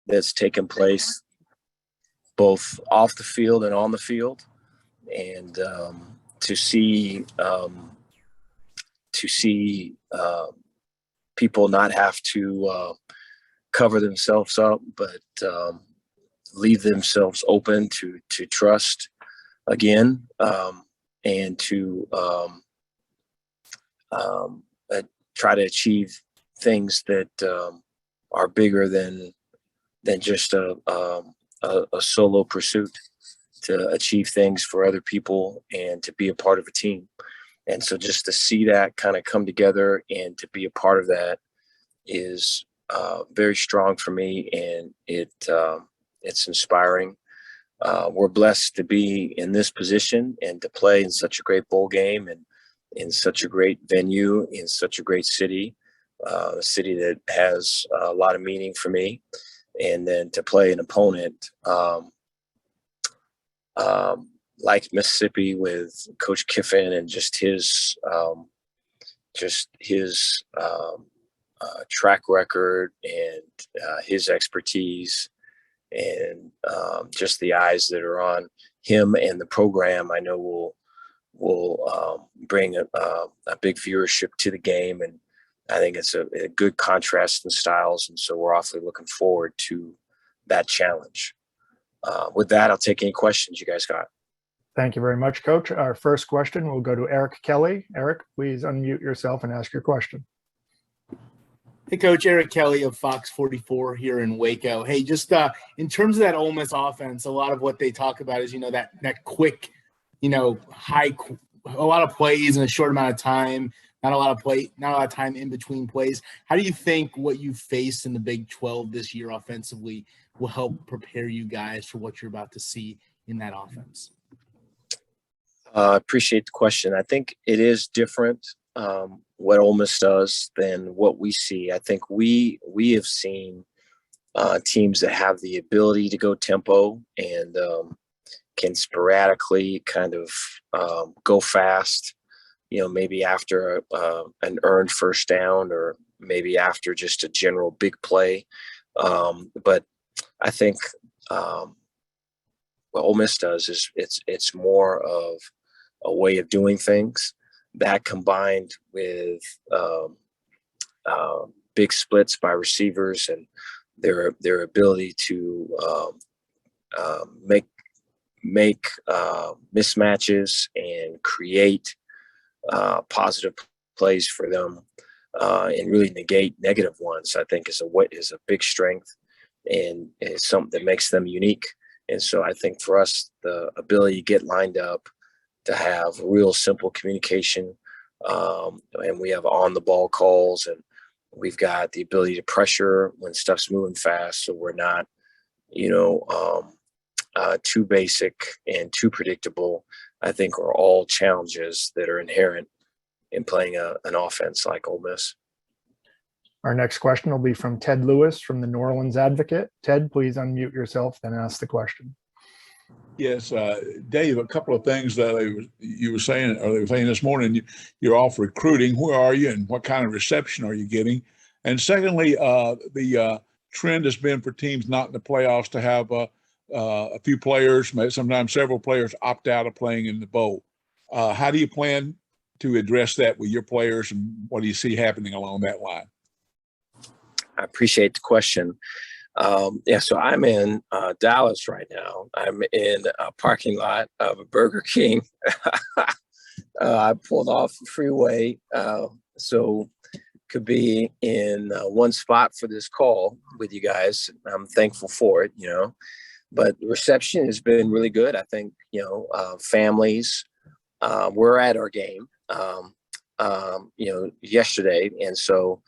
that's taken place both off the field and on the field, and to see people not have to cover themselves up, but leave themselves open to trust again, and to try to achieve things that are bigger than just a solo pursuit, to achieve things for other people and to be a part of a team. And so just to see that kind of come together and to be a part of that is very strong for me, and it's inspiring. We're blessed to be in this position and to play in such a great bowl game and in such a great venue, in such a great city, a city that has a lot of meaning for me. And then to play an opponent like Mississippi with Coach Kiffin and just his track record and his expertise, and just the eyes that are on him and the program, I know will bring a big viewership to the game. And I think it's a good contrast in styles. And so we're awfully looking forward to that challenge. With that, I'll take any questions you guys got. Thank you very much, Coach. Our first question will go to Eric Kelly. Eric, please unmute yourself and ask your question. Hey, Coach. Eric Kelly of Fox 44 here in Waco. Hey, just in terms of that Ole Miss offense, a lot of what they talk about is, that quick, a lot of plays in a short amount of time, not a lot of time in between plays. How do you think what you faced in the Big 12 this year offensively will help prepare you guys for what you're about to see in that offense? I appreciate the question. I think it is different what Ole Miss does than what we see. I think we have seen teams that have the ability to go tempo and can sporadically kind of go fast, maybe after an earned first down, or maybe after just a general big play. But I think what Ole Miss does is it's more of a way of doing things, that combined with big splits by receivers and their ability to make mismatches and create positive plays for them, and really negate negative ones, I think is a big strength, and is something that makes them unique. And so I think for us, the ability to get lined up, to have real simple communication, and we have on the ball calls, and we've got the ability to pressure when stuff's moving fast, so we're not too basic and too predictable, I think are all challenges that are inherent in playing an offense like Ole Miss. Our next question will be from Ted Lewis from the New Orleans Advocate. Ted, please unmute yourself and ask the question. Yes, Dave, a couple of things that you were saying, or they were saying this morning, you're off recruiting. Where are you, and what kind of reception are you getting? And secondly, the trend has been for teams not in the playoffs to have a few players, sometimes several players, opt out of playing in the bowl. How do you plan to address that with your players, and what do you see happening along that line? I appreciate the question. So I'm in Dallas right now. I'm in a parking lot of a Burger King. I pulled off the freeway, so could be in one spot for this call with you guys. I'm thankful for it, but the reception has been really good. I think, families were at our game, yesterday. And so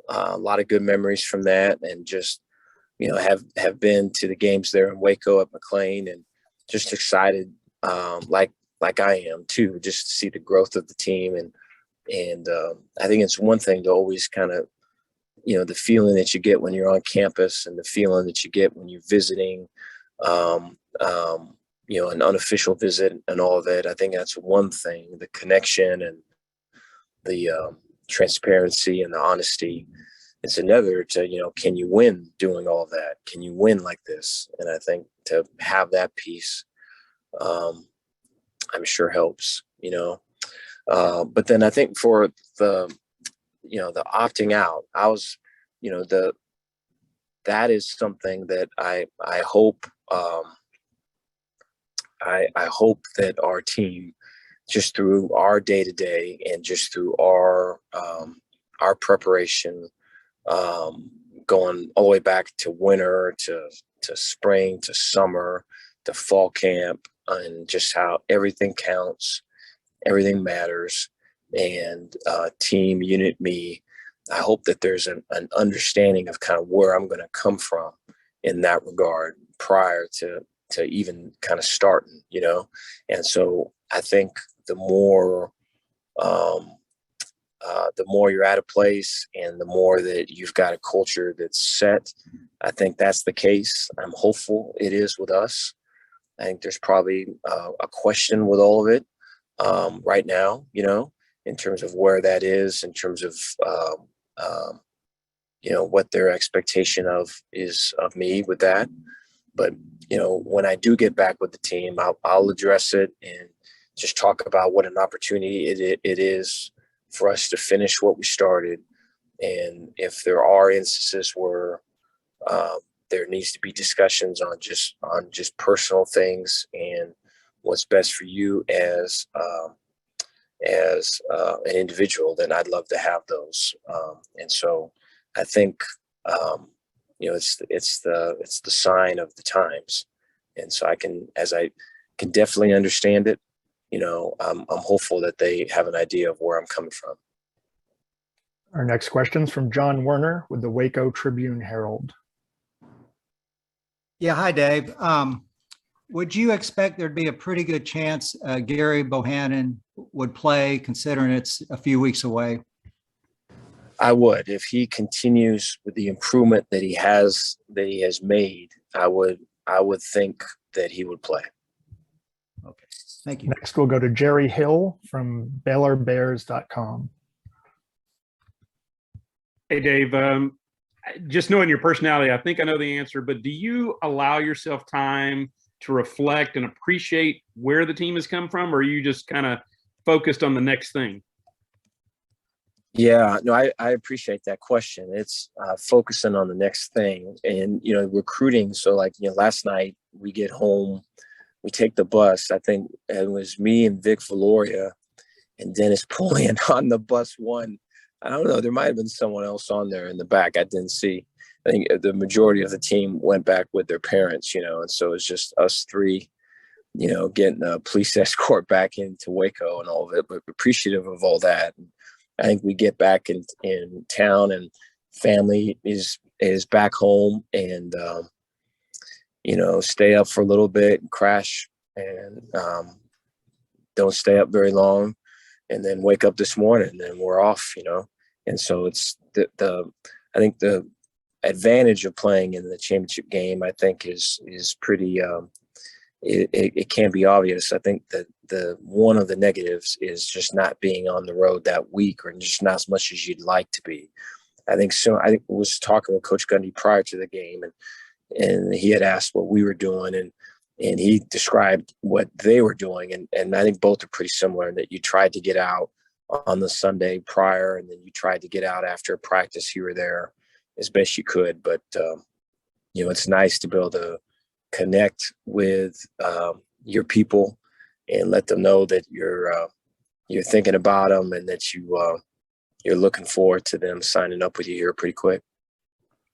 a lot of good memories from that, and just, have been to the games there in Waco at McLean, and just excited, like I am too, just to see the growth of the team. And I think it's one thing to always kind of, the feeling that you get when you're on campus, and the feeling that you get when you're visiting, an unofficial visit and all of it. I think that's one thing, the connection and the transparency and the honesty. it's another to, can you win doing all that? Can you win like this? And I think to have that piece, I'm sure helps, but then I think for the opting out, I was, that is something that I hope, I hope that our team, just through our day to day and just through our preparation, going all the way back to winter, to spring, to summer, to fall camp, and just how everything counts, everything matters, and team, unit, me. I hope that there's an understanding of kind of where I'm going to come from in that regard prior to even kind of starting, And so I think the more you're at a place and the more that you've got a culture that's set, I think that's the case. I'm hopeful it is with us. I think there's probably a question with all of it right now, in terms of where that is, in terms of, what their expectation is of me with that. But, when I do get back with the team, I'll address it and just talk about what an opportunity it is for us to finish what we started. And if there are instances where there needs to be discussions on just personal things and what's best for you as an individual, then I'd love to have those. And so I think, it's the sign of the times. And so I can definitely understand it. I'm hopeful that they have an idea of where I'm coming from. Our next question's from John Werner with the Waco Tribune Herald. Yeah, hi, Dave. Would you expect there'd be a pretty good chance Gary Bohannon would play, considering it's a few weeks away? I would, if he continues with the improvement that he has made. I would think that he would play. Okay, thank you. Next, we'll go to Jerry Hill from BaylorBears.com. Hey, Dave. Just knowing your personality, I think I know the answer, but do you allow yourself time to reflect and appreciate where the team has come from, or are you just kind of focused on the next thing? Yeah, no, I appreciate that question. It's focusing on the next thing and, recruiting. So last night we get home, we take the bus. I think it was me and Vic Valoria and Dennis Pullian on the bus one. I don't know. There might have been someone else on there in the back. I didn't see. I think the majority of the team went back with their parents, and so it's just us three, getting a police escort back into Waco and all of it, but appreciative of all that. And I think we get back in town and family is back home and, stay up for a little bit and crash and don't stay up very long and then wake up this morning and then we're off, And so it's I think the advantage of playing in the championship game, I think is pretty, it can be obvious. I think that the one of the negatives is just not being on the road that week or just not as much as you'd like to be. I think so. I was talking with Coach Gundy prior to the game and he had asked what we were doing and he described what they were doing. And I think both are pretty similar in that you tried to get out on the Sunday prior and then you tried to get out after practice. You were there as best you could, but it's nice to be able to connect with your people and let them know that you're thinking about them and that you're looking forward to them signing up with you here pretty quick.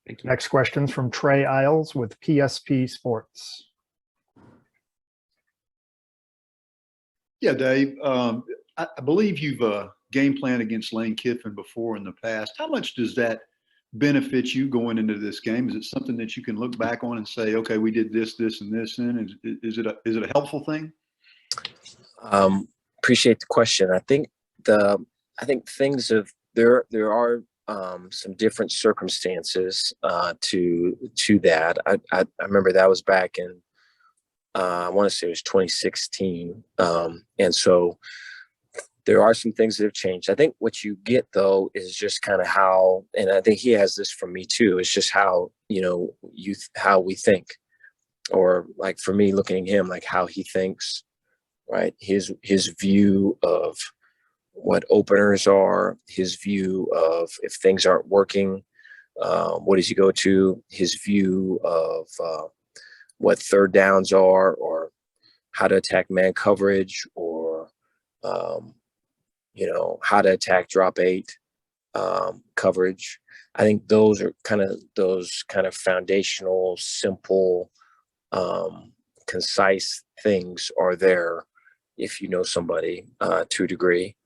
Thank you. Next question's from Trey Isles with PSP Sports. Yeah, Dave. I believe you've game planned against Lane Kiffin before in the past. How much does that benefit you going into this game? Is it something that you can look back on and say, okay, we did this, this, and this, and is it a helpful thing? Appreciate the question. I think things of there are some different circumstances to that. I remember that was back in I want to say it was 2016, and so there are some things that have changed. I think what you get though is just kind of how, and I think he has this from me too. It's just how, how we think, or like for me looking at him, like how he thinks, right? His view of what openers are, his view of if things aren't working, what does he go to? His view of what third downs are, or how to attack man coverage, or how to attack drop 8 coverage. I think those kind of foundational, simple, concise things are there if you know somebody to a degree.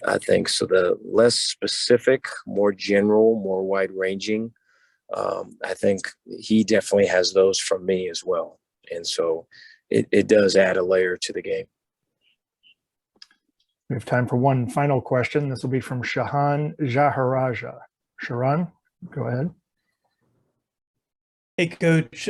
I think so. The less specific, more general, more wide ranging, I think he definitely has those from me as well. And so it does add a layer to the game. We have time for one final question. This will be from Shahan Jaharaja. Sharan, go ahead. Hey, Coach.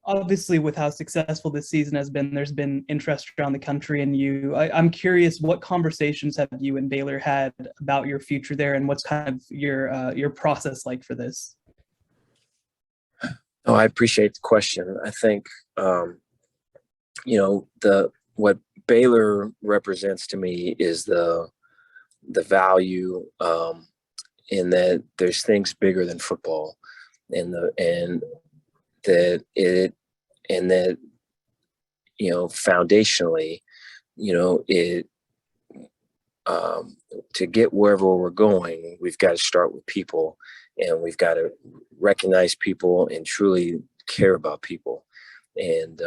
Obviously, with how successful this season has been, there's been interest around the country in you. I'm curious, what conversations have you and Baylor had about your future there, and what's kind of your process like for this? Oh, I appreciate the question. I think, what Baylor represents to me is the value in that there's things bigger than football, and that foundationally, it to get wherever we're going, we've got to start with people, and we've got to recognize people and truly care about people. And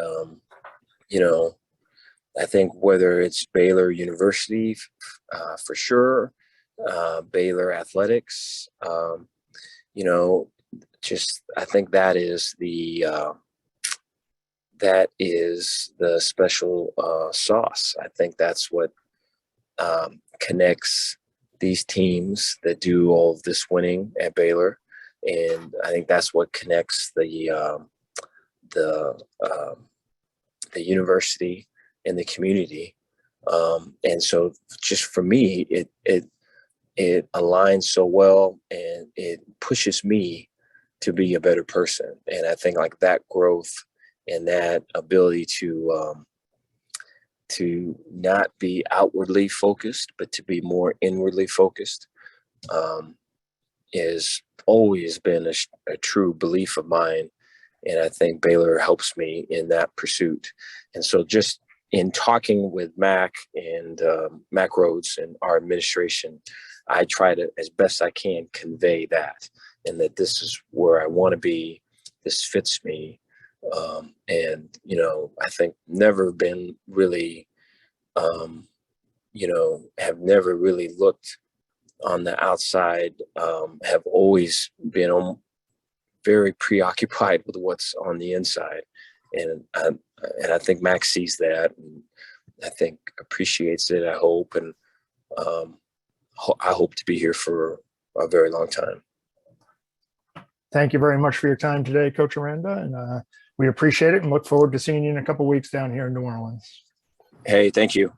I think whether it's Baylor University, for sure, Baylor athletics, I think that is the special sauce. I think that's what connects these teams that do all of this winning at Baylor, and I think that's what connects the university and the community. And so, just for me, it aligns so well, and it pushes me to be a better person. And I think like that growth and that ability to not be outwardly focused, but to be more inwardly focused, is always been a true belief of mine. And I think Baylor helps me in that pursuit. And so just in talking with Mac and Mac Rhodes and our administration, I try to, as best I can, convey that, and that this is where I want to be. This fits me. And, I think never been really, have never really looked on the outside, have always been very preoccupied with what's on the inside. And I think Max sees that, and I think appreciates it, I hope. And I hope to be here for a very long time. Thank you very much for your time today, Coach Aranda, and we appreciate it and look forward to seeing you in a couple of weeks down here in New Orleans. Hey, thank you.